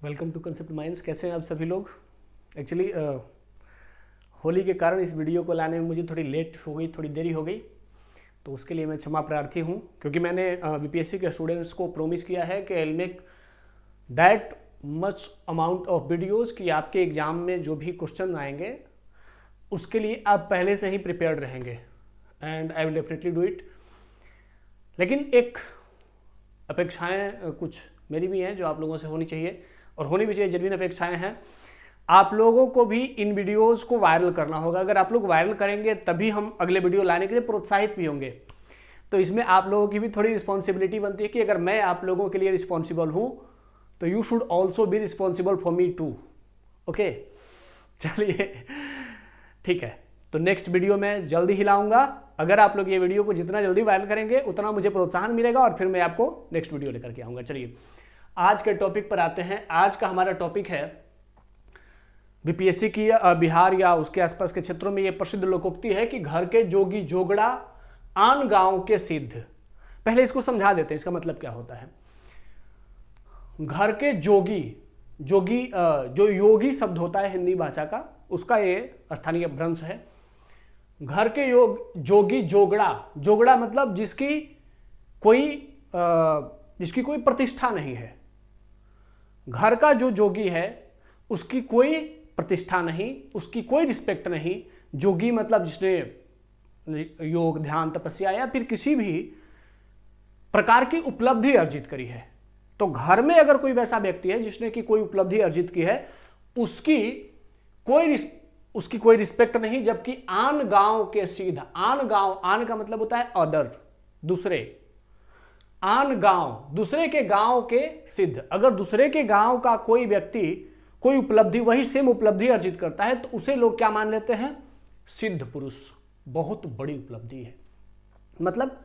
Welcome to concept minds. कैसे हैं आप सभी लोग। एक्चुअली होली के कारण इस वीडियो को लाने में मुझे थोड़ी लेट हो गई, थोड़ी देरी हो गई, तो उसके लिए मैं क्षमा प्रार्थी हूँ। क्योंकि मैंने बीपीएससी के स्टूडेंट्स को प्रोमिस किया है कि I will make that much amount of videos कि आपके एग्ज़ाम में जो भी क्वेश्चन आएंगे उसके लिए आप पहले से ही प्रिपेयर्ड रहेंगे, and I will definitely do it. लेकिन एक अपेक्षाएं कुछ मेरी भी हैं जो आप लोगों से होनी चाहिए, और होनी भी चाहिए, जेन्युइन अपेक्षाएं हैं। आप लोगों को भी इन वीडियोस को वायरल करना होगा। अगर आप लोग वायरल करेंगे तभी हम अगले वीडियो लाने के लिए प्रोत्साहित भी होंगे। तो इसमें आप लोगों की भी थोड़ी रिस्पॉन्सिबिलिटी बनती है कि अगर मैं आप लोगों के लिए रिस्पॉन्सिबल हूँ तो you should also be responsible for me too. Okay, चलिए ठीक है। तो नेक्स्ट वीडियो में जल्दी ही लाऊंगा। अगर आप लोग ये वीडियो को जितना जल्दी वायरल करेंगे उतना मुझे प्रोत्साहन मिलेगा और फिर मैं आपको नेक्स्ट वीडियो लेकर के आऊँगा। चलिए आज के टॉपिक पर आते हैं। आज का हमारा टॉपिक है बीपीएससी की बिहार या उसके आसपास के क्षेत्रों में ये प्रसिद्ध लोकोक्ति है कि घर के जोगी जोगड़ा आन गांव के सिद्ध। पहले इसको समझा देते हैं, इसका मतलब क्या होता है। घर के जोगी, जोगी जो योगी शब्द होता है हिंदी भाषा का, उसका ये स्थानीय भ्रंश है। घर के जोगी जोगड़ा, जोगड़ा मतलब जिसकी कोई प्रतिष्ठा नहीं है। घर का जो जोगी है उसकी कोई प्रतिष्ठा नहीं, उसकी कोई रिस्पेक्ट नहीं। जोगी मतलब जिसने योग ध्यान तपस्या या फिर किसी भी प्रकार की उपलब्धि अर्जित करी है। तो घर में अगर कोई वैसा व्यक्ति है जिसने की कोई उपलब्धि अर्जित की है, उसकी कोई रिस्पेक्ट नहीं। जबकि आन गांव के सिद्ध, आन गांव, आन का मतलब होता है अदर, दूसरे, आन गांव दूसरे के गांव के सिद्ध। अगर दूसरे के गांव का कोई व्यक्ति कोई उपलब्धि, वही सेम उपलब्धि अर्जित करता है तो उसे लोग क्या मान लेते हैं, सिद्ध पुरुष। बहुत बड़ी उपलब्धि है, मतलब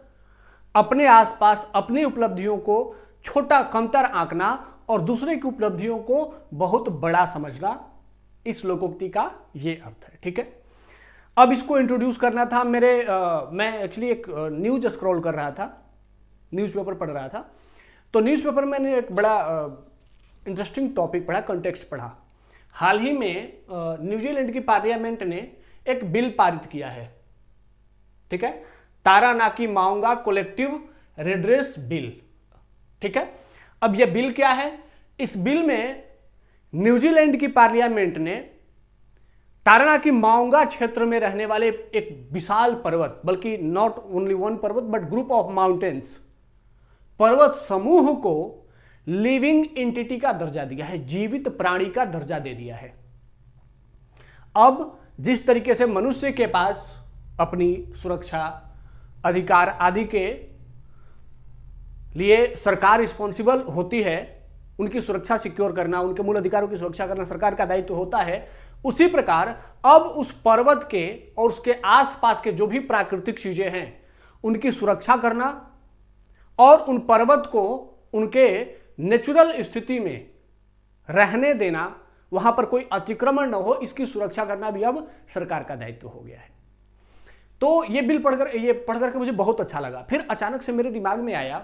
अपने आसपास अपनी उपलब्धियों को छोटा कमतर आंकना और दूसरे की उपलब्धियों को बहुत बड़ा समझना, इस लोकोक्ति का ये अर्थ है। ठीक है, अब इसको इंट्रोड्यूस करना था। मैं एक्चुअली एक न्यूज स्क्रॉल कर रहा था, न्यूज़पेपर पढ़ रहा था। तो न्यूज़पेपर में मैंने एक बड़ा इंटरेस्टिंग टॉपिक पढ़ा, कॉन्टेक्स्ट पढ़ा। हाल ही में न्यूजीलैंड की पार्लियामेंट ने एक बिल पारित किया है। ठीक है, तारानाकी माओंगा कोलेक्टिव रिड्रेस बिल। ठीक है, अब यह बिल क्या है। इस बिल में न्यूजीलैंड की पार्लियामेंट ने तारानाकी माओंगा क्षेत्र में रहने वाले एक विशाल पर्वत, बल्कि नॉट ओनली वन पर्वत बट ग्रुप ऑफ माउंटेन्स, पर्वत समूह को लिविंग एंटिटी का दर्जा दिया है, जीवित प्राणी का दर्जा दे दिया है। अब जिस तरीके से मनुष्य के पास अपनी सुरक्षा, अधिकार आदि के लिए सरकार रिस्पॉन्सिबल होती है, उनकी सुरक्षा सिक्योर करना, उनके मूल अधिकारों की सुरक्षा करना सरकार का दायित्व होता है, उसी प्रकार अब उस पर्वत के और उसके आसपास के जो भी प्राकृतिक चीजें हैं उनकी सुरक्षा करना और उन पर्वत को उनके नेचुरल स्थिति में रहने देना, वहां पर कोई अतिक्रमण न हो, इसकी सुरक्षा करना भी अब सरकार का दायित्व हो गया है। तो ये बिल पढ़कर के मुझे बहुत अच्छा लगा। फिर अचानक से मेरे दिमाग में आया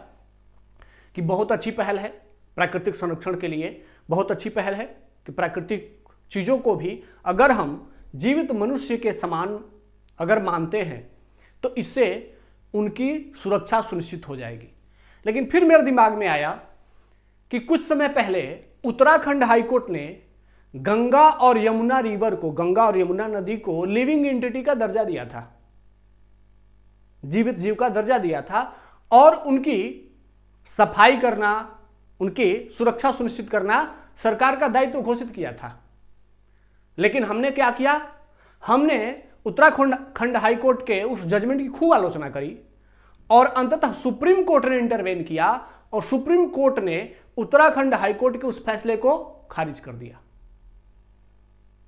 कि बहुत अच्छी पहल है प्राकृतिक संरक्षण के लिए, बहुत अच्छी पहल है कि प्राकृतिक चीजों को भी अगर हम जीवित मनुष्य के समान अगर मानते हैं तो इससे उनकी सुरक्षा सुनिश्चित हो जाएगी। लेकिन फिर मेरे दिमाग में आया कि कुछ समय पहले उत्तराखंड हाईकोर्ट ने गंगा और यमुना रिवर को, गंगा और यमुना नदी को लिविंग एंटिटी का दर्जा दिया था, जीवित जीव का दर्जा दिया था, और उनकी सफाई करना, उनकी सुरक्षा सुनिश्चित करना सरकार का दायित्व घोषित किया था। लेकिन हमने क्या किया, हमने उत्तराखंड हाईकोर्ट के उस जजमेंट की खूब आलोचना करी और अंततः सुप्रीम कोर्ट ने इंटरवेन किया और सुप्रीम कोर्ट ने उत्तराखंड हाईकोर्ट के उस फैसले को खारिज कर दिया।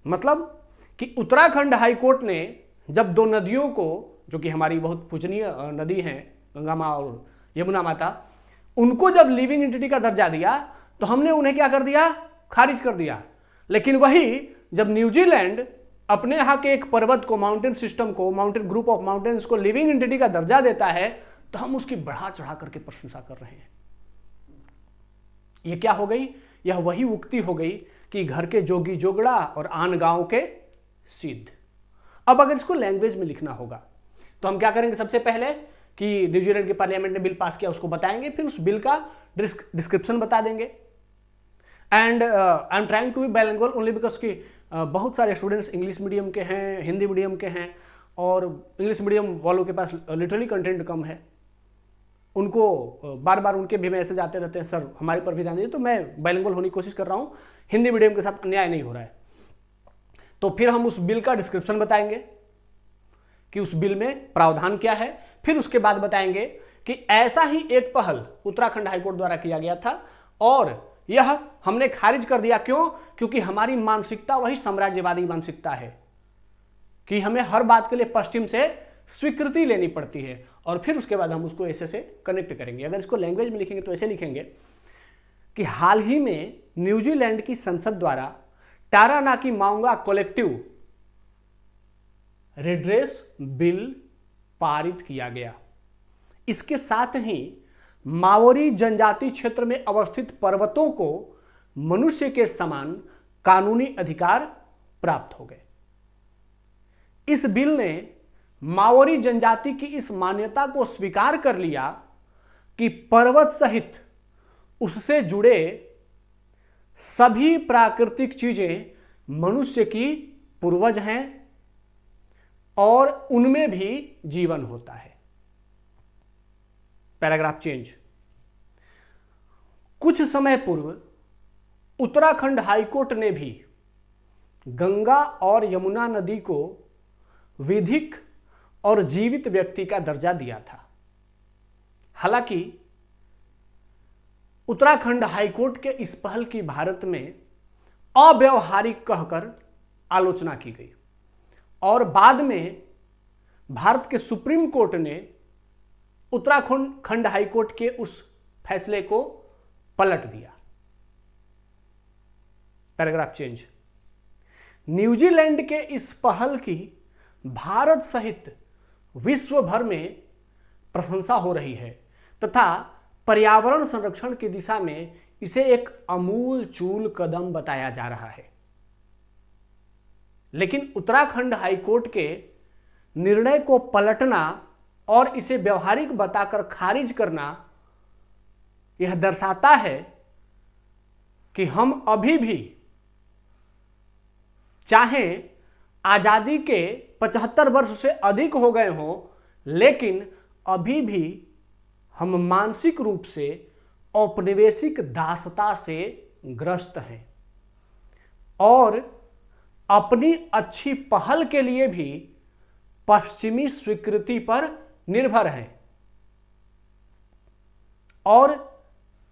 मतलब कि उत्तराखंड हाईकोर्ट ने जब दो नदियों को, जो कि हमारी बहुत पूजनीय नदी हैं गंगा माँ और यमुना माता, उनको जब लिविंग एंटिटी का दर्जा दिया तो हमने उन्हें क्या कर दिया, खारिज कर दिया। लेकिन वही जब न्यूजीलैंड अपने यहाँ के एक पर्वत को, माउंटेन सिस्टम को, माउंटेन ग्रुप ऑफ माउंटेन्स को लिविंग एंटिटी का दर्जा देता है तो हम उसकी बढ़ा चढ़ा करके प्रशंसा कर रहे हैं। ये क्या हो गई, यह वही उक्ति हो गई कि घर के जोगी जोगड़ा और आन गांव के सिद्ध। अब अगर इसको लैंग्वेज में लिखना होगा तो हम क्या करेंगे, सबसे पहले कि न्यूजीलैंड के पार्लियामेंट ने बिल पास किया उसको बताएंगे, फिर उस बिल का डिस्क्रिप्शन बता देंगे। And I am trying to be bilingual only because कि बहुत सारे स्टूडेंट्स इंग्लिश मीडियम के हैं, हिंदी मीडियम के हैं, और इंग्लिश मीडियम वालों के पास लिटरली कंटेंट कम है। उनको बार बार उनके भी मैसेज आते रहते हैं, सर हमारे पर भी ध्यान दीजिए। तो मैं बाइलिंगुअल होने की कोशिश कर रहा हूँ, हिंदी मीडियम के साथ अन्याय नहीं हो रहा है। तो फिर हम उस बिल का डिस्क्रिप्शन बताएंगे कि उस बिल में प्रावधान क्या है, फिर उसके बाद बताएंगे कि ऐसा ही एक पहल उत्तराखंड हाईकोर्ट द्वारा किया गया था और यह हमने खारिज कर दिया। क्यों? क्योंकि हमारी मानसिकता वही साम्राज्यवादी मानसिकता है कि हमें हर बात के लिए पश्चिम से स्वीकृति लेनी पड़ती है, और फिर उसके बाद हम उसको ऐसे से कनेक्ट करेंगे। अगर इसको लैंग्वेज में लिखेंगे तो ऐसे लिखेंगे कि हाल ही में न्यूजीलैंड की संसद द्वारा टारानाकी माओंगा कलेक्टिव रिड्रेस बिल पारित किया गया। इसके साथ ही माओरी जनजाति क्षेत्र में अवस्थित पर्वतों को मनुष्य के समान कानूनी अधिकार प्राप्त हो गए। इस बिल ने माओरी जनजाति की इस मान्यता को स्वीकार कर लिया कि पर्वत सहित उससे जुड़े सभी प्राकृतिक चीजें मनुष्य की पूर्वज हैं और उनमें भी जीवन होता है। Paragraph change. कुछ समय पूर्व उत्तराखंड हाईकोर्ट ने भी गंगा और यमुना नदी को विधिक और जीवित व्यक्ति का दर्जा दिया था। हालांकि उत्तराखंड हाईकोर्ट के इस पहल की भारत में अव्यावहारिक कहकर आलोचना की गई और बाद में भारत के सुप्रीम कोर्ट ने उत्तराखंड हाईकोर्ट के उस फैसले को पलट दिया। Paragraph change. न्यूजीलैंड के इस पहल की भारत सहित विश्व भर में प्रशंसा हो रही है तथा पर्यावरण संरक्षण की दिशा में इसे एक अमूलचूल कदम बताया जा रहा है। लेकिन उत्तराखंड हाईकोर्ट के निर्णय को पलटना और इसे व्यवहारिक बताकर खारिज करना यह दर्शाता है कि हम अभी भी, चाहे आजादी के 75 वर्ष से अधिक हो गए हों, लेकिन अभी भी हम मानसिक रूप से औपनिवेशिक दासता से ग्रस्त हैं और अपनी अच्छी पहल के लिए भी पश्चिमी स्वीकृति पर निर्भर हैं और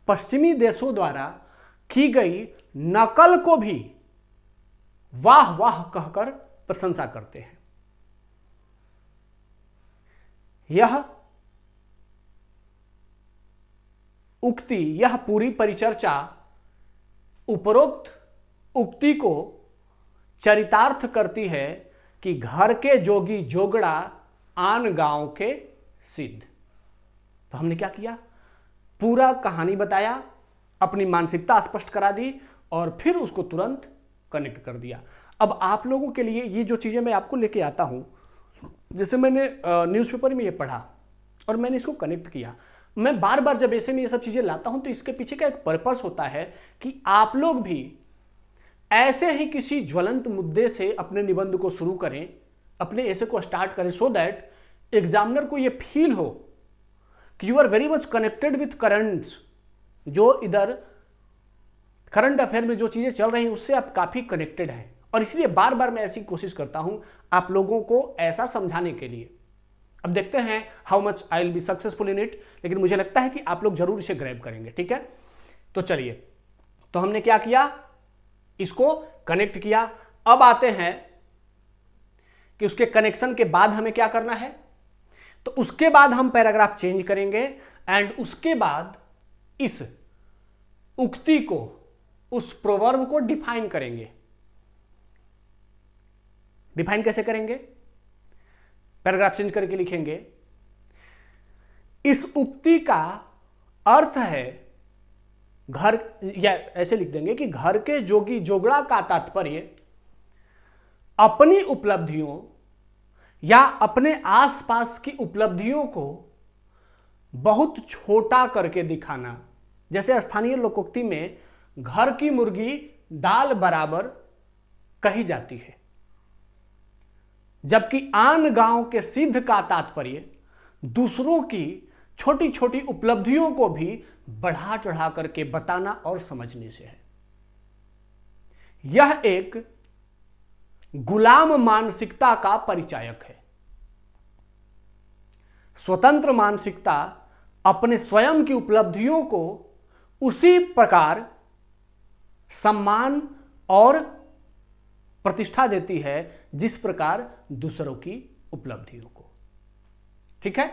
पश्चिमी देशों द्वारा की गई नकल को भी वाह वाह कहकर प्रशंसा करते हैं। यह उक्ति, यह पूरी परिचर्चा उपरोक्त उक्ति को चरितार्थ करती है कि घर के जोगी जोगड़ा आन गांव के सिद्ध। तो हमने क्या किया, पूरा कहानी बताया, अपनी मानसिकता स्पष्ट करा दी और फिर उसको तुरंत कनेक्ट कर दिया। अब आप लोगों के लिए ये जो चीजें मैं आपको लेके आता हूं, जैसे मैंने न्यूज़पेपर में ये पढ़ा और मैंने इसको कनेक्ट किया, मैं बार बार जब ऐसे में ये सब चीजें लाता हूं तो इसके पीछे का एक पर्पस होता है कि आप लोग भी ऐसे ही किसी ज्वलंत मुद्दे से अपने निबंध को शुरू करें, अपने ऐसे को स्टार्ट करें, सो दैट एग्जामिनर को ये फील हो कि you are very much connected with currents, जो इधर करंट अफेयर में जो चीजें चल रही हैं उससे आप काफी कनेक्टेड हैं। और इसलिए बार बार मैं ऐसी कोशिश करता हूं आप लोगों को ऐसा समझाने के लिए। अब देखते हैं how much I will be successful in it, लेकिन मुझे लगता है कि आप लोग जरूर इसे ग्रैब करेंगे। ठीक है, तो चलिए, तो हमने क्या किया, इसको कनेक्ट किया। अब आते हैं कि उसके कनेक्शन के बाद हमें क्या करना है। तो उसके बाद हम पैराग्राफ चेंज करेंगे एंड उसके बाद इस उक्ति को, उस प्रोवर्ब को डिफाइन करेंगे। डिफाइन कैसे करेंगे, पैराग्राफ चेंज करके लिखेंगे, इस उक्ति का अर्थ है घर, या ऐसे लिख देंगे कि घर के जोगी जोगड़ा का तात्पर्य अपनी उपलब्धियों या अपने आसपास की उपलब्धियों को बहुत छोटा करके दिखाना। जैसे स्थानीय लोकोक्ति में घर की मुर्गी दाल बराबर कही जाती है, जबकि आन गांव के सिद्ध का तात्पर्य दूसरों की छोटी छोटी उपलब्धियों को भी बढ़ा चढ़ा करके बताना और समझने से है। यह एक गुलाम मानसिकता का परिचायक है। स्वतंत्र मानसिकता अपने स्वयं की उपलब्धियों को उसी प्रकार सम्मान और प्रतिष्ठा देती है जिस प्रकार दूसरों की उपलब्धियों को। ठीक है,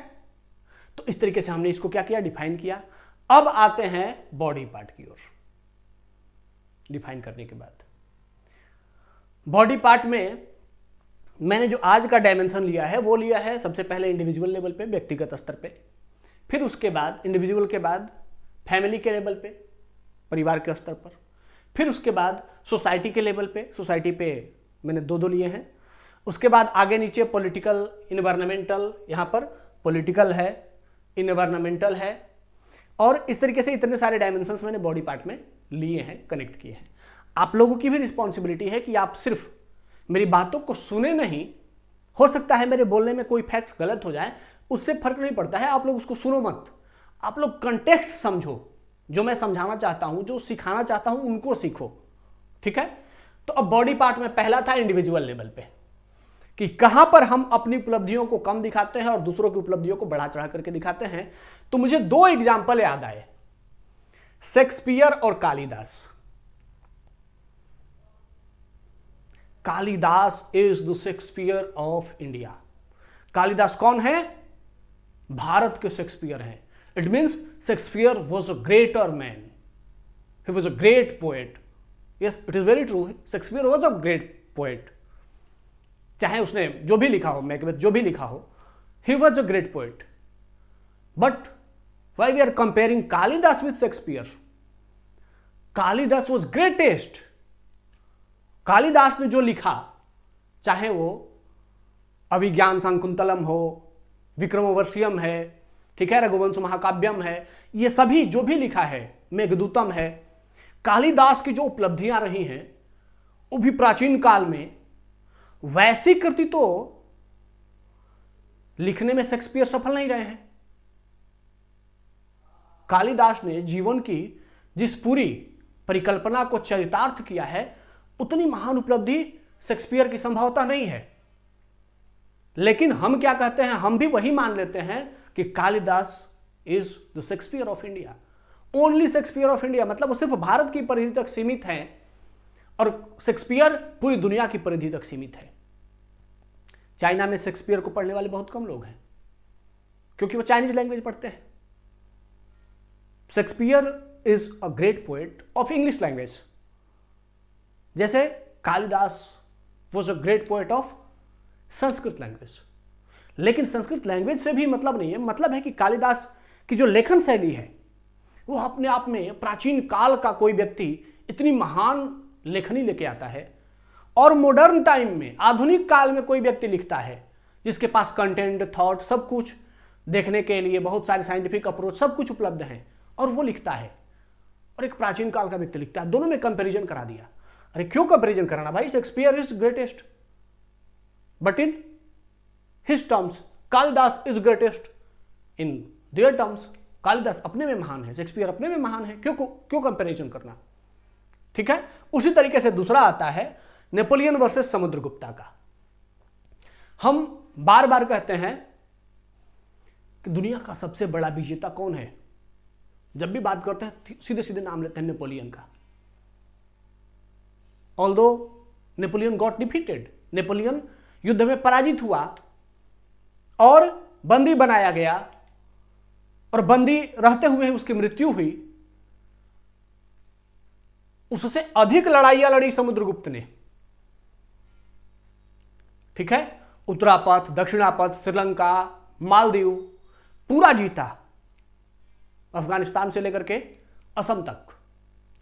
तो इस तरीके से हमने इसको क्या किया, डिफाइन किया। अब आते हैं बॉडी पार्ट की ओर। डिफाइन करने के बाद बॉडी पार्ट में मैंने जो आज का डायमेंशन लिया है वो लिया है सबसे पहले इंडिविजुअल लेवल पे, व्यक्तिगत स्तर पे, फिर उसके बाद इंडिविजुअल के बाद फैमिली के लेवल पे, परिवार के स्तर पर, फिर उसके बाद सोसाइटी के लेवल पे, सोसाइटी पे मैंने दो लिए हैं। उसके बाद आगे नीचे पॉलिटिकल, इन्वायरमेंटल, यहाँ पर पॉलिटिकल है, इन्वायरमेंटल है, और इस तरीके से इतने सारे डायमेंशंस मैंने बॉडी पार्ट में लिए हैं, कनेक्ट किए हैं। आप लोगों की भी रिस्पॉन्सिबिलिटी है कि आप सिर्फ मेरी बातों को सुने नहीं, हो सकता है मेरे बोलने में कोई फैक्ट गलत हो जाए, उससे फर्क नहीं पड़ता है, आप लोग उसको सुनो मत, आप लोग कंटेक्स्ट समझो, जो मैं समझाना चाहता हूं, जो सिखाना चाहता हूं उनको सीखो। ठीक है, तो अब बॉडी पार्ट में पहला था इंडिविजुअल लेवल पे, कि कहां पर हम अपनी उपलब्धियों को कम दिखाते हैं और दूसरों की उपलब्धियों को बढ़ा चढ़ा करके दिखाते हैं। तो मुझे दो एग्जाम्पल याद आए, शेक्सपियर और Kalidas. Kalidas is the Shakespeare of India. Kalidas कौन है? भारत के शेक्सपियर हैं। It means Shakespeare was a greater man, he was a great poet. Yes, it is very true, Shakespeare was a great poet. चाहे उसने जो भी लिखा हो, मैकबेथ जो भी लिखा हो, he was a great poet. But why we are comparing Kalidas with Shakespeare? Kalidas was greatest. Kalidas ने जो लिखा, चाहे वो अभिज्ञान शाकुंतलम हो, विक्रमोर्वशीयम है, ठीक है, रघुवंश महाकाव्यम है, ये सभी जो भी लिखा है, मेघदूतम है, कालिदास की जो उपलब्धियां रही हैं वो भी प्राचीन काल में, वैसी कृति तो लिखने में शेक्सपियर सफल नहीं रहे हैं। कालिदास ने जीवन की जिस पूरी परिकल्पना को चरितार्थ किया है, उतनी महान उपलब्धि शेक्सपियर की संभवता नहीं है। लेकिन हम क्या कहते हैं, हम भी वही मान लेते हैं कि Kalidas is the Shakespeare of India, only Shakespeare of India. मतलब वो सिर्फ भारत की परिधि तक सीमित है और शेक्सपियर पूरी दुनिया की परिधि तक सीमित है। चाइना में शेक्सपियर को पढ़ने वाले बहुत कम लोग हैं, क्योंकि वो चाइनीज लैंग्वेज पढ़ते हैं। Shakespeare is a great poet of English language, जैसे Kalidasa was a great poet of Sanskrit language. लेकिन संस्कृत लैंग्वेज से भी मतलब नहीं है, मतलब है कि कालिदास की जो लेखन शैली है वो अपने आप में प्राचीन काल का कोई व्यक्ति इतनी महान लेखनी लेके आता है, और मॉडर्न टाइम में, आधुनिक काल में कोई व्यक्ति लिखता है जिसके पास कंटेंट, थॉट, सब कुछ देखने के लिए बहुत सारे साइंटिफिक अप्रोच, सब कुछ उपलब्ध है, और वो लिखता है, और एक प्राचीन काल का व्यक्ति लिखता है। दोनों में कंपैरिजन करा दिया। अरे क्यों कंपैरिजन कराना भाई? Shakespeare is greatest, but in his terms Kalidas is greatest in their terms. Kalidas अपने में महान है, शेक्सपियर अपने में महान है, क्यों कंपैरिजन करना? ठीक है। उसी तरीके से दूसरा आता है नेपोलियन वर्सेस समुद्रगुप्ता का। हम बार बार कहते हैं कि दुनिया का सबसे बड़ा विजेता कौन है, जब भी बात करते हैं सीधे सीधे नाम लेते हैं नेपोलियन का। Although Napoleon got defeated, Napoleon युद्ध में पराजित हुआ और बंदी बनाया गया, और बंदी रहते हुए उसकी मृत्यु हुई। उससे अधिक लड़ाइयां लड़ी समुद्रगुप्त ने, ठीक है। उत्तरापथ, दक्षिणापथ, श्रीलंका, मालदीव पूरा जीता, अफगानिस्तान से लेकर के असम तक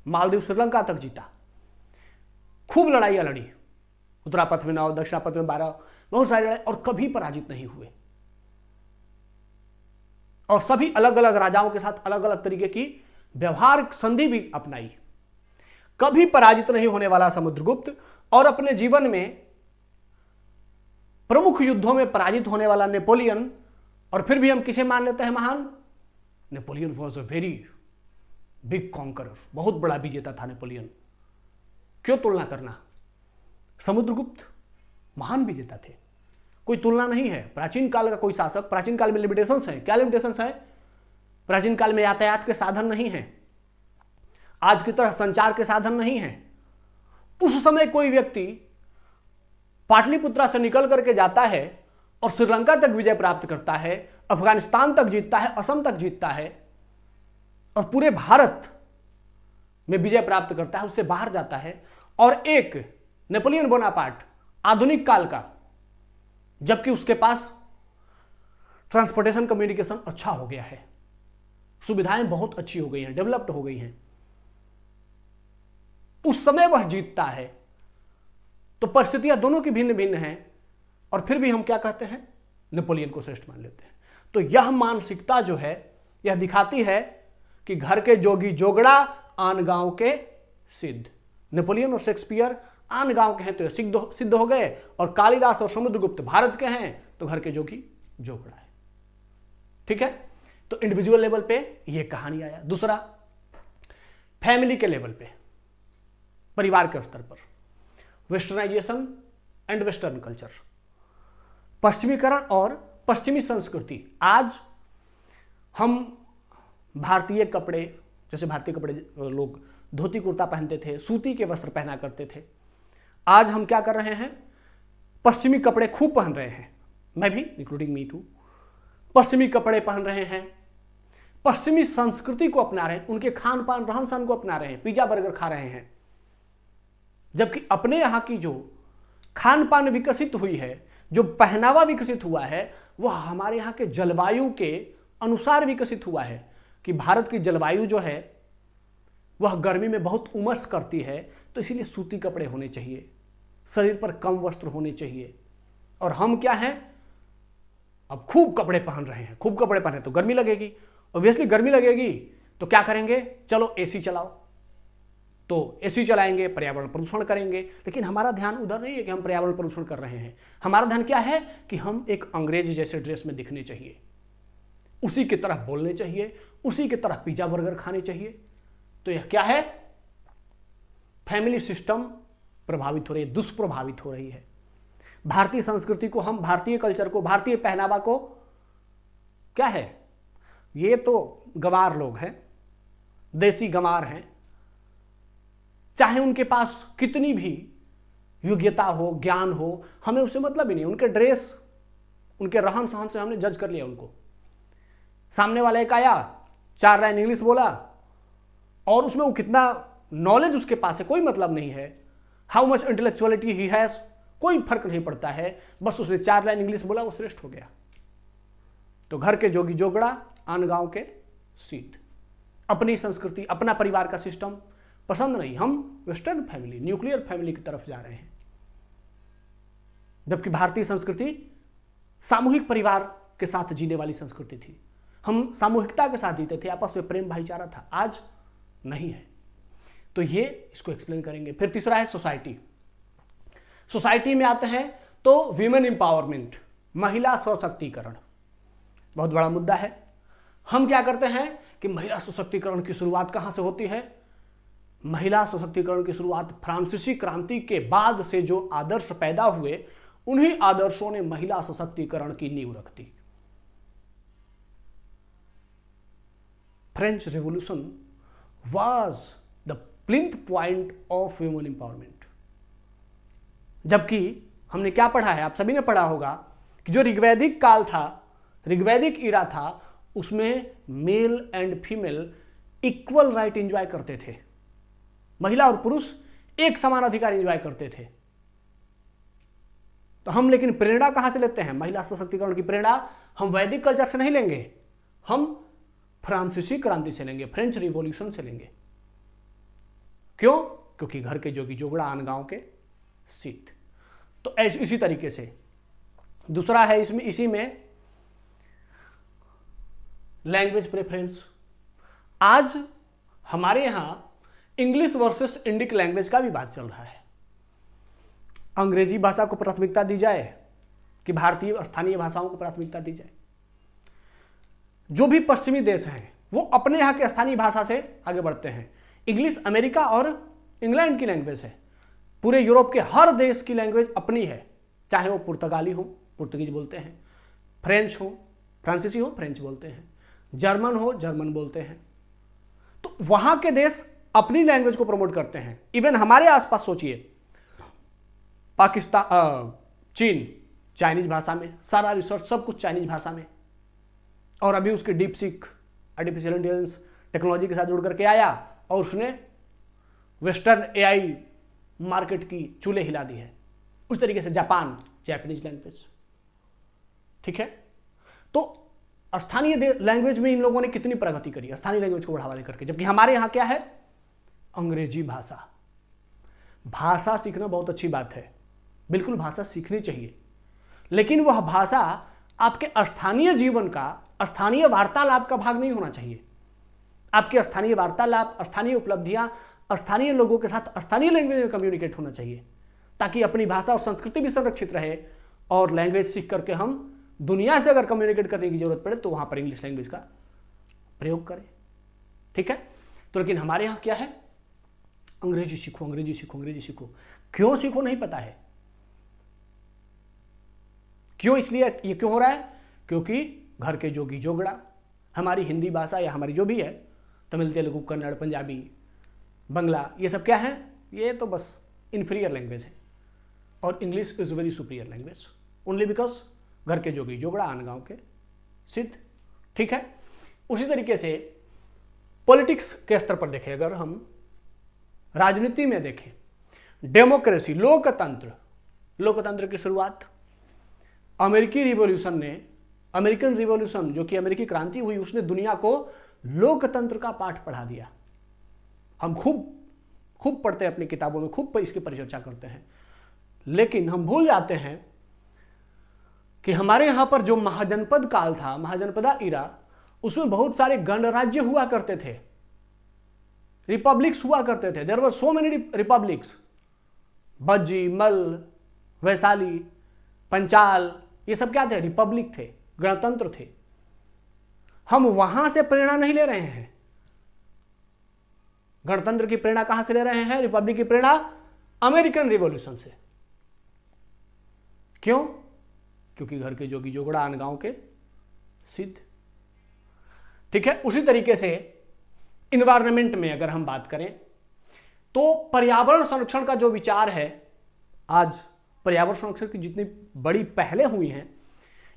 मालदीव श्रीलंका तक जीता, खूब लड़ाइयां लड़ी, उत्तरापथ में 9, दक्षिणापथ में 12, बहुत सारी लड़ाई, और कभी पराजित नहीं हुए। और सभी अलग अलग राजाओं के साथ अलग अलग तरीके की व्यवहार संधि भी अपनाई। कभी पराजित नहीं होने वाला समुद्रगुप्त और अपने जीवन में प्रमुख युद्धों में पराजित होने वाला नेपोलियन, और फिर भी हम किसे मान लेते हैं महान? Napoleon was a very big conqueror, बहुत बड़ा विजेता था नेपोलियन। क्यों तुलना करना? समुद्रगुप्त महान विजेता थे, कोई तुलना नहीं है। प्राचीन काल का कोई शासक, प्राचीन काल में लिमिटेशंस हैं। क्या लिमिटेशंस हैं? प्राचीन काल में यातायात के साधन नहीं हैं, आज की तरह संचार के साधन नहीं हैं। उस समय कोई व्यक्ति पाटलिपुत्रा से निकल करके जाता है और श्रीलंका तक विजय प्राप्त करता है, अफगानिस्तान तक जीतता है, असम तक जीतता है, और पूरे भारत में विजय प्राप्त करता है, उससे बाहर जाता है। और एक नेपोलियन बोनापार्ट आधुनिक काल का, जबकि उसके पास ट्रांसपोर्टेशन कम्युनिकेशन अच्छा हो गया है, सुविधाएं बहुत अच्छी हो गई हैं, डेवलप्ड हो गई हैं, उस समय वह जीतता है। तो परिस्थितियां दोनों की भिन्न भिन्न हैं, और फिर भी हम क्या कहते हैं? नेपोलियन को श्रेष्ठ मान लेते हैं। तो यह मानसिकता जो है, यह दिखाती है कि घर के जोगी जोगड़ा, आन गांव के सिद्ध। नेपोलियन और शेक्सपियर आन गांव के हैं तो यह सिद्ध हो गए, और कालिदास और समुद्रगुप्त भारत के हैं तो घर के जोगी जोगड़ा है। ठीक है, तो इंडिविजुअल लेवल पे यह कहानी आया। दूसरा, फैमिली के लेवल पे, परिवार के स्तर पर, वेस्टर्नाइजेशन एंड वेस्टर्न कल्चर, पश्चिमीकरण और पश्चिमी संस्कृति। आज हम भारतीय कपड़े, जैसे भारतीय कपड़े लोग धोती कुर्ता पहनते थे, सूती के वस्त्र पहना करते थे, आज हम क्या कर रहे हैं? पश्चिमी कपड़े खूब पहन रहे हैं, मैं भी, इंक्लूडिंग मी टू। पश्चिमी कपड़े पहन रहे हैं, पश्चिमी संस्कृति को अपना रहे हैं, उनके खान पान रहन सहन को अपना रहे हैं, पिज्जा बर्गर खा रहे हैं। जबकि अपने यहां की जो खान पान विकसित हुई है, जो पहनावा विकसित हुआ है, वह हमारे यहाँ के जलवायु के अनुसार विकसित हुआ है। कि भारत की जलवायु जो है वह गर्मी में बहुत उमस करती है, तो इसीलिए सूती कपड़े होने चाहिए, शरीर पर कम वस्त्र होने चाहिए। और हम क्या हैं? अब खूब कपड़े पहन रहे हैं। खूब कपड़े पहने तो गर्मी लगेगी, ऑब्वियसली गर्मी लगेगी, तो क्या करेंगे? चलो एसी चलाओ, तो एसी चलाएंगे, पर्यावरण प्रदूषण करेंगे। लेकिन हमारा ध्यान उधर नहीं है कि हम पर्यावरण प्रदूषण कर रहे हैं। हमारा ध्यान क्या है? कि हम एक अंग्रेज जैसे ड्रेस में दिखने चाहिए, उसी की तरह बोलने चाहिए, उसी की तरह पिज्जा बर्गर खाने चाहिए। तो यह क्या है? फैमिली सिस्टम प्रभावित हो रही है, दुष्प्रभावित हो रही है। भारतीय संस्कृति को, हम भारतीय कल्चर को, भारतीय पहनावा को, क्या है? ये तो गंवार लोग हैं, देसी गंवार हैं, चाहे उनके पास कितनी भी योग्यता हो, ज्ञान हो, हमें उससे मतलब ही नहीं। उनके ड्रेस, उनके रहन सहन से हमने जज कर लिया उनको। सामने वाला एक आया, 4 लाइन इंग्लिश बोला, और उसमें वो कितना नॉलेज उसके पास है कोई मतलब नहीं है, how much intellectuality he has, कोई फर्क नहीं पड़ता है, बस उसने 4 लाइन इंग्लिश बोला, वो श्रेष्ठ हो गया। तो घर के जोगी जोगड़ा, आन गांव के सीध। अपनी संस्कृति, अपना परिवार का सिस्टम पसंद नहीं, हम वेस्टर्न फैमिली, न्यूक्लियर फैमिली की तरफ जा रहे हैं। जबकि भारतीय संस्कृति सामूहिक परिवार के साथ जीने वाली संस्कृति थी। हम सामूहिकता के साथ जीते थे, आपस में प्रेम भाईचारा था, आज नहीं है। तो ये इसको एक्सप्लेन करेंगे। फिर तीसरा है सोसाइटी। सोसाइटी में आते हैं तो वीमेन एम्पावरमेंट, महिला सशक्तिकरण, बहुत बड़ा मुद्दा है। हम क्या करते हैं कि महिला सशक्तिकरण की शुरुआत कहां से होती है? महिला सशक्तिकरण की शुरुआत फ्रांसीसी क्रांति के बाद से जो आदर्श पैदा हुए, उन्हीं आदर्शों ने महिला सशक्तिकरण की नींव रख दी। French revolution was the plinth point of human empowerment. जबकि हमने क्या पढ़ा है, आप सभी ने पढ़ा होगा कि जो ऋग्वैदिक काल था, ऋग्वैदिक ईरा था, उसमें male and female equal right enjoy करते थे। महिला और पुरुष एक समान अधिकार एंजॉय करते थे। तो हम लेकिन प्रेरणा कहां से लेते हैं? महिला सशक्तिकरण की प्रेरणा हम वैदिक कल्चर से नहीं लेंगे, हम फ्रांसीसी क्रांति से लेंगे, फ्रेंच रिवॉल्यूशन से लेंगे। क्यों? क्योंकि घर के जोगी जोगड़ा आन गांव के सीत। तो ऐसे इसी तरीके से दूसरा है इसमें, इसी में लैंग्वेज प्रेफरेंस। आज हमारे यहां इंग्लिश वर्सेस इंडिक लैंग्वेज का भी बात चल रहा है। अंग्रेजी भाषा को प्राथमिकता दी जाए कि भारतीय स्थानीय भाषाओं को प्राथमिकता दी जाए। जो भी पश्चिमी देश हैं वो अपने यहाँ के स्थानीय भाषा से आगे बढ़ते हैं। इंग्लिश अमेरिका और इंग्लैंड की लैंग्वेज है, पूरे यूरोप के हर देश की लैंग्वेज अपनी है, चाहे वो पुर्तगाली हो पुर्तगीज बोलते हैं, फ्रेंच हो फ्रांसीसी हो फ्रेंच बोलते हैं, जर्मन हो जर्मन बोलते हैं। तो वहां के देश अपनी लैंग्वेज को प्रमोट करते हैं। इवन हमारे आसपास सोचिए, पाकिस्तान, चीन चाइनीज भाषा में, सारा रिसर्च सब कुछ चाइनीज भाषा में, और अभी उसके deep seek artificial intelligence technology के साथ जुड़ करके आया और उसने वेस्टर्न एआई मार्केट की चूल्हे हिला दी है। उस तरीके से जापान जैपनीज लैंग्वेज, ठीक है। तो स्थानीय लैंग्वेज में इन लोगों ने कितनी प्रगति करी स्थानीय लैंग्वेज को बढ़ावा देकर के, जबकि हमारे यहाँ क्या है? अंग्रेजी भाषा। भाषा सीखना बहुत अच्छी बात है, बिल्कुल भाषा सीखनी चाहिए, लेकिन वह भाषा आपके स्थानीय जीवन का, स्थानीय वार्तालाप का भाग नहीं होना चाहिए। आपके स्थानीय वार्तालाप, स्थानीय उपलब्धियां स्थानीय लोगों के साथ स्थानीय लैंग्वेज में कम्युनिकेट होना चाहिए, ताकि अपनी भाषा और संस्कृति भी संरक्षित रहे। और लैंग्वेज सीख करके हम दुनिया से अगर कम्युनिकेट करने की जरूरत पड़े तो वहां पर इंग्लिश लैंग्वेज का प्रयोग करें, ठीक है। तो लेकिन हमारे यहाँ क्या है? अंग्रेजी सीखो अंग्रेजी सीखो अंग्रेजी सीखो। क्यों सीखो नहीं पता है। क्यों? इसलिए ये क्यों हो रहा है? क्योंकि घर के जोगी जोगड़ा हमारी हिंदी भाषा या हमारी जो भी है, तमिल तेलुगु कन्नड़ पंजाबी बंगला, ये सब क्या है? ये तो बस इन्फीरियर लैंग्वेज है, और English is very superior language only because घर के जोगी जोगड़ा आन गांव के सिद्ध, ठीक है। उसी तरीके से पॉलिटिक्स के स्तर पर देखें, अगर हम राजनीति में देखें, डेमोक्रेसी, लोकतंत्र की शुरुआत अमेरिकी रिवॉल्यूशन ने, अमेरिकन रिवॉल्यूशन जो कि अमेरिकी क्रांति हुई, उसने दुनिया को लोकतंत्र का पाठ पढ़ा दिया। हम खूब पढ़ते हैं अपनी किताबों में, खूब इसकी परिचर्चा करते हैं, लेकिन हम भूल जाते हैं कि हमारे यहां पर जो महाजनपद काल था, महाजनपदा इरा, उसमें बहुत सारे गणराज्य हुआ करते थे, रिपब्लिक्स हुआ करते थे। There were so many republics, Vajji, Malla, Vaishali, Panchal, ये सब क्या थे? रिपब्लिक थे, गणतंत्र थे। हम वहां से प्रेरणा नहीं ले रहे हैं। गणतंत्र की प्रेरणा कहां से ले रहे हैं? रिपब्लिक की प्रेरणा अमेरिकन रिवॉल्यूशन से। क्यों? क्योंकि घर के जोगी जोगड़ा आन गांव के सिद्ध, ठीक है। उसी तरीके से इन्वायरमेंट में अगर हम बात करें तो पर्यावरण संरक्षण का जो विचार है, आज पर्यावरण संरक्षण की जितनी बड़ी पहलें हुई हैं,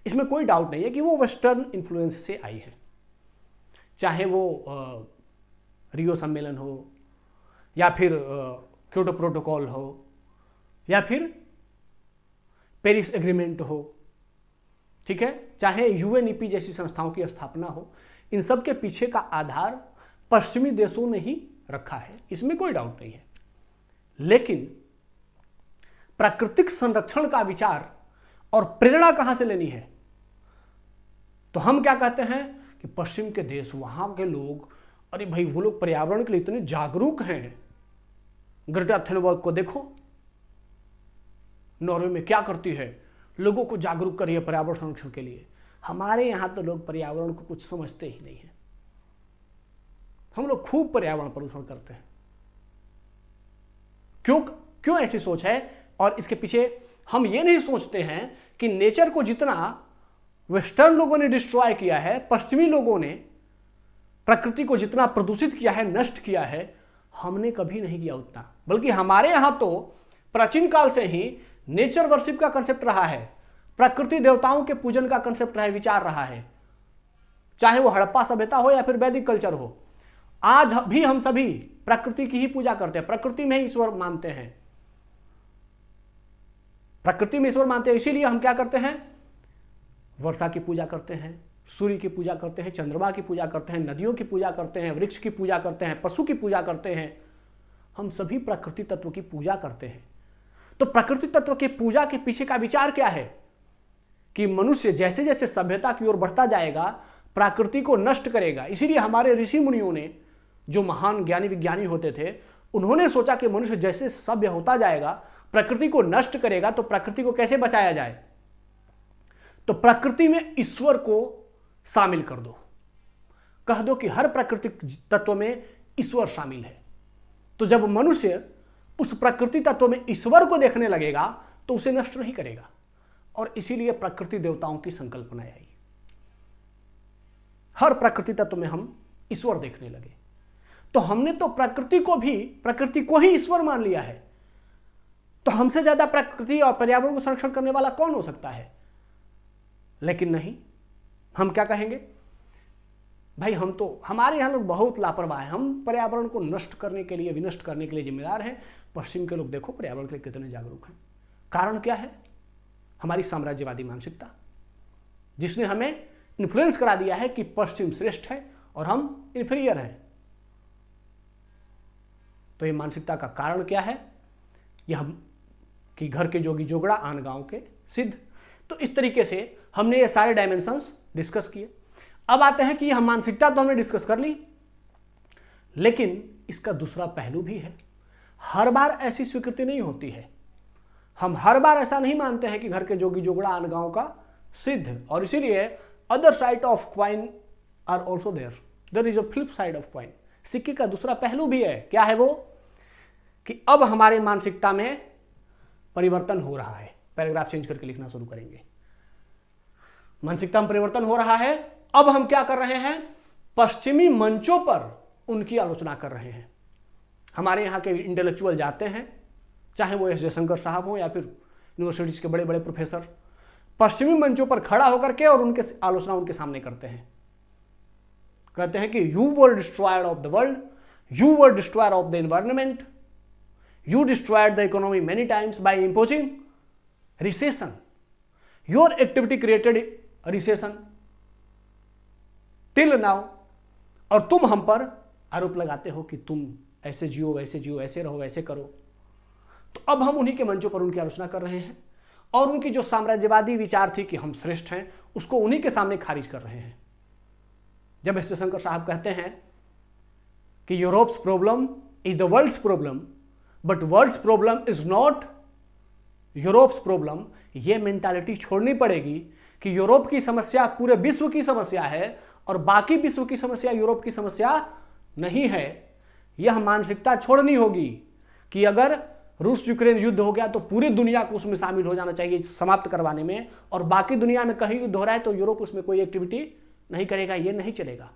इसमें कोई डाउट नहीं है कि वो वेस्टर्न इन्फ्लुएंस से आई है। चाहे वो रियो सम्मेलन हो, या फिर क्योटो प्रोटोकॉल हो, या फिर पेरिस एग्रीमेंट हो, ठीक है, चाहे यूएनईपी जैसी संस्थाओं की स्थापना हो, इन सब के पीछे का आधार पश्चिमी देशों ने ही रखा है, इसमें कोई डाउट नहीं है। लेकिन प्राकृतिक संरक्षण का विचार और प्रेरणा कहां से लेनी है? तो हम क्या कहते हैं कि पश्चिम के देश, वहां के लोग, अरे भाई वो लोग पर्यावरण के लिए इतने जागरूक हैं। ग्रेटा थुनबर्ग को देखो, नॉर्वे में क्या करती है, लोगों को जागरूक कर रही है पर्यावरण संरक्षण के लिए। हमारे यहां तो लोग पर्यावरण को कुछ समझते ही नहीं है। हम लोग खूब पर्यावरण प्रदूषण करते हैं। क्यों ऐसी सोच है? और इसके पीछे हम ये नहीं सोचते हैं कि नेचर को जितना वेस्टर्न लोगों ने डिस्ट्रॉय किया है, पश्चिमी लोगों ने प्रकृति को जितना प्रदूषित किया है, नष्ट किया है, हमने कभी नहीं किया उतना। बल्कि हमारे यहां तो प्राचीन काल से ही नेचर वर्शिप का कंसेप्ट रहा है, प्रकृति देवताओं के पूजन का कंसेप्ट रहा है, विचार रहा है, चाहे वो हड़प्पा सभ्यता हो या फिर वैदिक कल्चर हो। आज भी हम सभी प्रकृति की ही पूजा करते हैं, प्रकृति में ही ईश्वर मानते हैं, प्रकृति में ईश्वर मानते हैं। इसीलिए हम क्या करते हैं? वर्षा की पूजा करते हैं, सूर्य की पूजा करते हैं, चंद्रमा की पूजा करते हैं, नदियों की पूजा करते हैं, वृक्ष की पूजा करते हैं, पशु की पूजा करते हैं, हम सभी प्रकृति तत्व की पूजा करते हैं। तो प्रकृति तत्व की पूजा के पीछे का विचार क्या है कि मनुष्य जैसे जैसे सभ्यता की ओर बढ़ता जाएगा प्रकृति को नष्ट करेगा। इसीलिए हमारे ऋषि मुनियों ने, जो महान ज्ञानी विज्ञानी होते थे, उन्होंने सोचा कि मनुष्य जैसे सभ्य होता जाएगा प्रकृति को नष्ट करेगा, तो प्रकृति को कैसे बचाया जाए। तो प्रकृति में ईश्वर को शामिल कर दो, कह दो कि हर प्राकृतिक तत्व में ईश्वर शामिल है। तो जब मनुष्य उस प्रकृति तत्व में ईश्वर को देखने लगेगा तो उसे नष्ट नहीं करेगा, और इसीलिए प्रकृति देवताओं की संकल्पना आई। हर प्रकृति तत्व में हम ईश्वर देखने लगे। तो हमने तो प्रकृति को ही ईश्वर मान लिया है। तो हमसे ज्यादा प्रकृति और पर्यावरण को संरक्षण करने वाला कौन हो सकता है। लेकिन नहीं, हम क्या कहेंगे, भाई हमारे यहां लोग बहुत लापरवाह हैं, हम पर्यावरण को नष्ट करने के लिए, विनष्ट करने के लिए जिम्मेदार हैं। पश्चिम के लोग देखो पर्यावरण के लिए कितने जागरूक हैं। कारण क्या है, हमारी साम्राज्यवादी मानसिकता, जिसने हमें इन्फ्लुएंस करा दिया है कि पश्चिम श्रेष्ठ है और हम इंफीरियर हैं। तो ये मानसिकता का कारण क्या है, यह कि घर के जोगी जोगड़ा आन गांव के सिद्ध। तो इस तरीके से हमने ये सारे डायमेंशंस डिस्कस किए। अब आते हैं कि यह मानसिकता तो हमने डिस्कस कर ली, लेकिन इसका दूसरा पहलू भी है। हर बार ऐसी स्वीकृति नहीं होती है। हम हर बार ऐसा नहीं मानते हैं कि घर के जोगी जोगड़ा आन गांव का सिद्ध, और इसीलिए other side of coin are also there is a flip side of coin. सिक्के का दूसरा पहलू भी है। क्या है वो, कि अब हमारे मानसिकता में परिवर्तन हो रहा है। पैराग्राफ चेंज करके लिखना शुरू करेंगे। मानसिकता में परिवर्तन हो रहा है। अब हम क्या कर रहे हैं, पश्चिमी मंचों पर उनकी आलोचना कर रहे हैं। हमारे यहाँ के इंटेलेक्चुअल जाते हैं, चाहे वो एस जयशंकर साहब हो या फिर यूनिवर्सिटीज के बड़े बड़े प्रोफेसर, पश्चिमी मंचों पर खड़ा होकर के और उनके आलोचना उनके सामने करते हैं। कहते हैं कि you were destroyer of the world, you were destroyer of the environment, you destroyed the economy many times bye imposing recession, your activity created recession till now. और तुम हम पर आरोप लगाते हो कि तुम ऐसे जियो, वैसे जियो, ऐसे रहो, वैसे करो। तो अब हम उन्हीं के मंचों पर उनकी आलोचना कर रहे हैं, और उनकी जो साम्राज्यवादी विचार थी कि हम श्रेष्ठ हैं, उसको उन्हीं के सामने खारिज कर रहे हैं। जब एस जयशंकर साहब कहते हैं कि Europe's problem is the world's problem, but world's problem is not Europe's problem, ये मेंटालिटी छोड़नी पड़ेगी कि यूरोप की समस्या पूरे विश्व की समस्या है और बाकी विश्व की समस्या यूरोप की समस्या नहीं है। यह मानसिकता छोड़नी होगी कि अगर रूस यूक्रेन युद्ध हो गया तो पूरी दुनिया को उसमें शामिल हो जाना चाहिए समाप्त करवाने में, और बाकी दुनिया में कहीं युद्ध हो रहा है तो यूरोप उसमें कोई एक्टिविटी नहीं करेगा। ये नहीं चलेगा।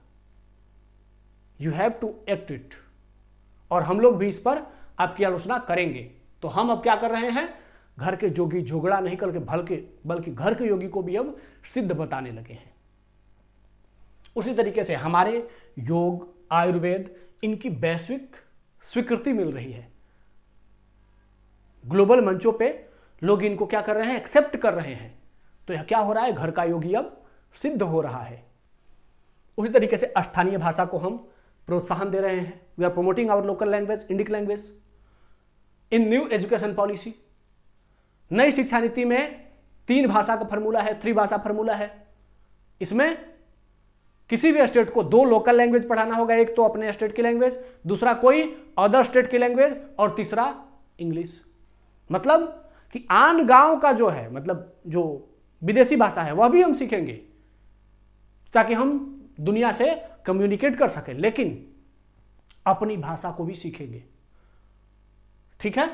You have to act it. और हम लोग भी इस पर आपकी आलोचना करेंगे। तो हम अब क्या कर रहे हैं, घर के जोगी जोगड़ा नहीं करके बल्कि घर के योगी को भी अब सिद्ध बताने लगे हैं। उसी तरीके से हमारे योग, आयुर्वेद, इनकी वैश्विक स्वीकृति मिल रही है। ग्लोबल मंचों पे लोग इनको क्या कर रहे हैं, एक्सेप्ट कर रहे हैं। तो यह क्या हो रहा है, घर का योगी अब सिद्ध हो रहा है। उसी तरीके से स्थानीय भाषा को हम प्रोत्साहन दे रहे हैं। We are promoting our local language, Indic language in new education policy. नई शिक्षा नीति में 3 भाषा का फॉर्मूला है, 3 भाषा फॉर्मूला है। इसमें किसी भी स्टेट को 2 लोकल लैंग्वेज पढ़ाना होगा, एक तो अपने स्टेट की लैंग्वेज, दूसरा कोई अदर स्टेट की लैंग्वेज, और तीसरा इंग्लिश। मतलब कि आन गांव का जो है, मतलब जो विदेशी भाषा है वह भी हम सीखेंगे ताकि हम दुनिया से कम्युनिकेट कर सकें, लेकिन अपनी भाषा को भी सीखेंगे। ठीक है।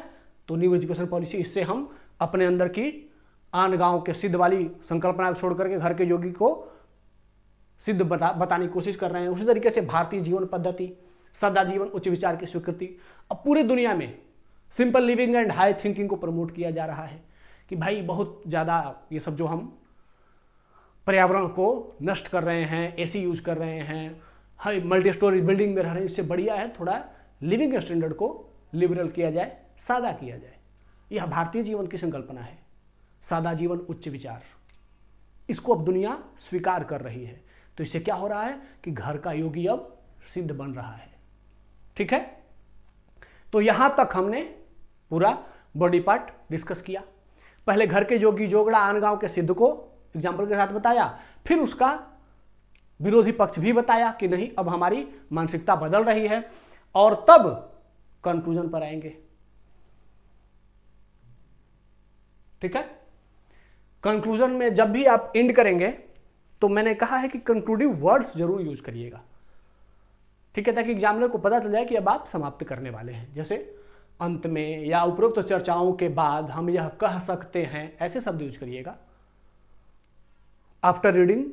तो न्यू एजुकेशन पॉलिसी, इससे हम अपने अंदर की आन गांव के सिद्ध वाली संकल्पना को छोड़ करके घर के योगी को सिद्ध बताने की कोशिश कर रहे हैं। उसी तरीके से भारतीय जीवन पद्धति, सदा जीवन, उच्च विचार की स्वीकृति, अब पूरी दुनिया में simple living and high thinking को प्रमोट किया जा रहा है कि भाई बहुत ज़्यादा ये सब जो हम पर्यावरण को नष्ट कर रहे हैं, एसी यूज कर रहे हैं, हाई मल्टी स्टोरी बिल्डिंग में रह रहे हैं, इससे बढ़िया है थोड़ा लिविंग स्टैंडर्ड को लिबरल किया जाए, सादा किया जाए। यह भारतीय जीवन की संकल्पना है, सादा जीवन, उच्च विचार। इसको अब दुनिया स्वीकार कर रही है। तो इससे क्या हो रहा है कि घर का योगी अब सिद्ध बन रहा है। ठीक है। तो यहां तक हमने पूरा बॉडी पार्ट डिस्कस किया। पहले घर के जोगी जोगड़ा आन गांव के सिद्ध को एग्जाम्पल के साथ बताया, फिर उसका विरोधी पक्ष भी बताया कि नहीं अब हमारी मानसिकता बदल रही है, और तब कंक्लूजन पर आएंगे। ठीक है, कंक्लूजन में जब भी आप एंड करेंगे तो मैंने कहा है कि कंक्लूडिव वर्ड्स जरूर यूज करिएगा। ठीक है, ताकि एग्जामिनर को पता चल जाए कि अब आप समाप्त करने वाले हैं। जैसे अंत में या उपरोक्त चर्चाओं के बाद हम यह कह सकते हैं, ऐसे शब्द यूज करिएगा। आफ्टर रीडिंग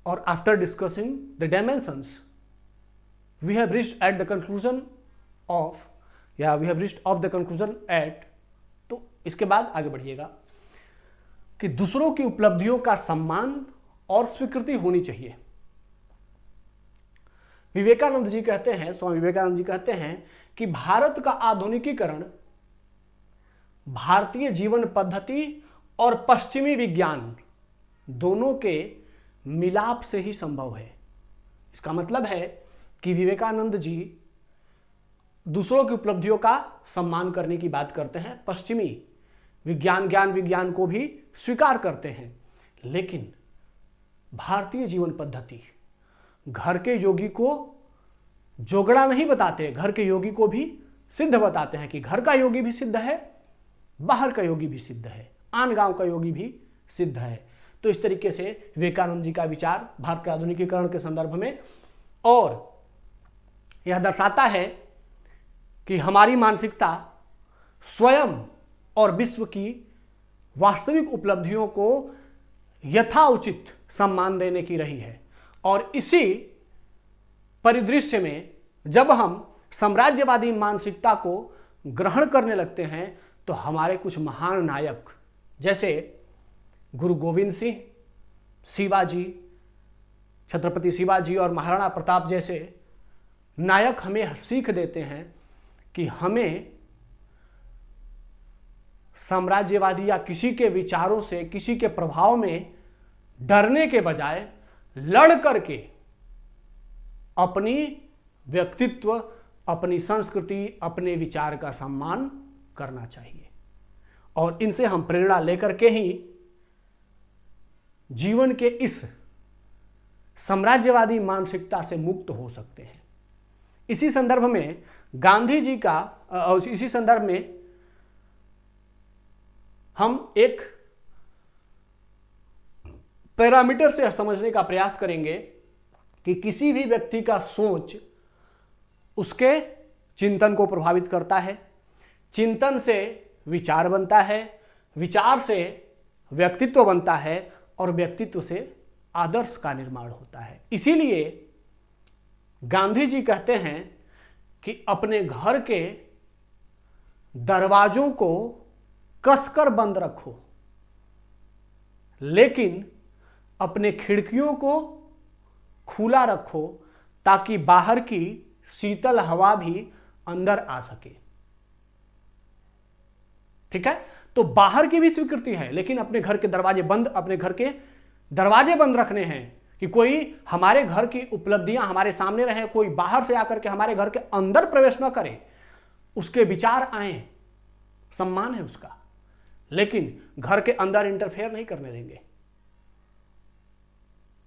और after discussing the dimensions we have reached at the conclusion of, या we have reached of the conclusion at, तो इसके बाद आगे बढ़िएगा कि दूसरों की उपलब्धियों का सम्मान और स्वीकृति होनी चाहिए। विवेकानंद जी कहते हैं, स्वामी विवेकानंद जी कहते हैं कि भारत का आधुनिकीकरण भारतीय जीवन पद्धति और पश्चिमी विज्ञान दोनों के मिलाप से ही संभव है। इसका मतलब है कि विवेकानंद जी दूसरों की उपलब्धियों का सम्मान करने की बात करते हैं, पश्चिमी ज्ञान विज्ञान को भी स्वीकार करते हैं, लेकिन भारतीय जीवन पद्धति घर के योगी को जोगड़ा नहीं बताते, घर के योगी को भी सिद्ध बताते हैं कि घर का योगी भी सिद्ध है, बाहर का योगी भी सिद्ध है, आन गांव का योगी भी सिद्ध है। तो इस तरीके से विवेकानंद जी का विचार भारत के आधुनिकीकरण के संदर्भ में, और यह दर्शाता है कि हमारी मानसिकता स्वयं और विश्व की वास्तविक उपलब्धियों को यथाउचित सम्मान देने की रही है। और इसी परिदृश्य में जब हम साम्राज्यवादी मानसिकता को ग्रहण करने लगते हैं तो हमारे कुछ महान नायक जैसे गुरु गोविंद सिंह, शिवाजी, छत्रपति शिवाजी और महाराणा प्रताप जैसे नायक हमें सीख देते हैं कि हमें साम्राज्यवादी या किसी के विचारों से, किसी के प्रभाव में डरने के बजाय लड़ करके अपनी व्यक्तित्व, अपनी संस्कृति, अपने विचार का सम्मान करना चाहिए। और इनसे हम प्रेरणा लेकर के ही जीवन के इस साम्राज्यवादी मानसिकता से मुक्त हो सकते हैं। इसी संदर्भ में गांधी जी का, इसी संदर्भ में हम एक पैरामीटर से समझने का प्रयास करेंगे कि किसी भी व्यक्ति का सोच उसके चिंतन को प्रभावित करता है, चिंतन से विचार बनता है, विचार से व्यक्तित्व बनता है और व्यक्तित्व से आदर्श का निर्माण होता है। इसीलिए गांधी जी कहते हैं कि अपने घर के दरवाजों को कसकर बंद रखो, लेकिन अपने खिड़कियों को खुला रखो ताकि बाहर की शीतल हवा भी अंदर आ सके। ठीक है, तो बाहर की भी स्वीकृति है, लेकिन अपने घर के दरवाजे बंद, अपने घर के दरवाजे बंद रखने हैं कि कोई हमारे घर की उपलब्धियां हमारे सामने रहे, कोई बाहर से आकर के हमारे घर के अंदर प्रवेश न करे, उसके विचार आए, सम्मान है उसका, लेकिन घर के अंदर इंटरफेयर नहीं करने देंगे।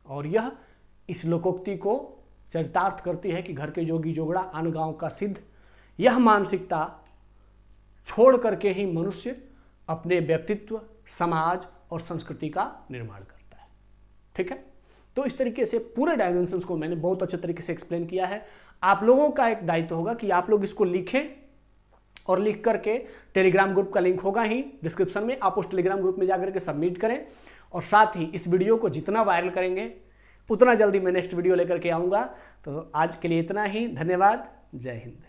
और यह इस लोकोक्ति को चरितार्थ करती है कि घर के जोगी जोगड़ा आन गांव का सिद्ध। यह मानसिकता छोड़ करके ही मनुष्य अपने व्यक्तित्व, समाज और संस्कृति का निर्माण करता है। ठीक है, तो इस तरीके से पूरे डायमेंशंस को मैंने बहुत अच्छे तरीके से एक्सप्लेन किया है। आप लोगों का एक दायित्व होगा कि आप लोग इसको लिखें और लिख करके टेलीग्राम ग्रुप का लिंक होगा ही डिस्क्रिप्शन में, आप उस टेलीग्राम ग्रुप में जाकर के सबमिट करें। और साथ ही इस वीडियो को जितना वायरल करेंगे उतना जल्दी मैं नेक्स्ट वीडियो लेकर के आऊँगा। तो आज के लिए इतना ही, धन्यवाद, जय हिंद।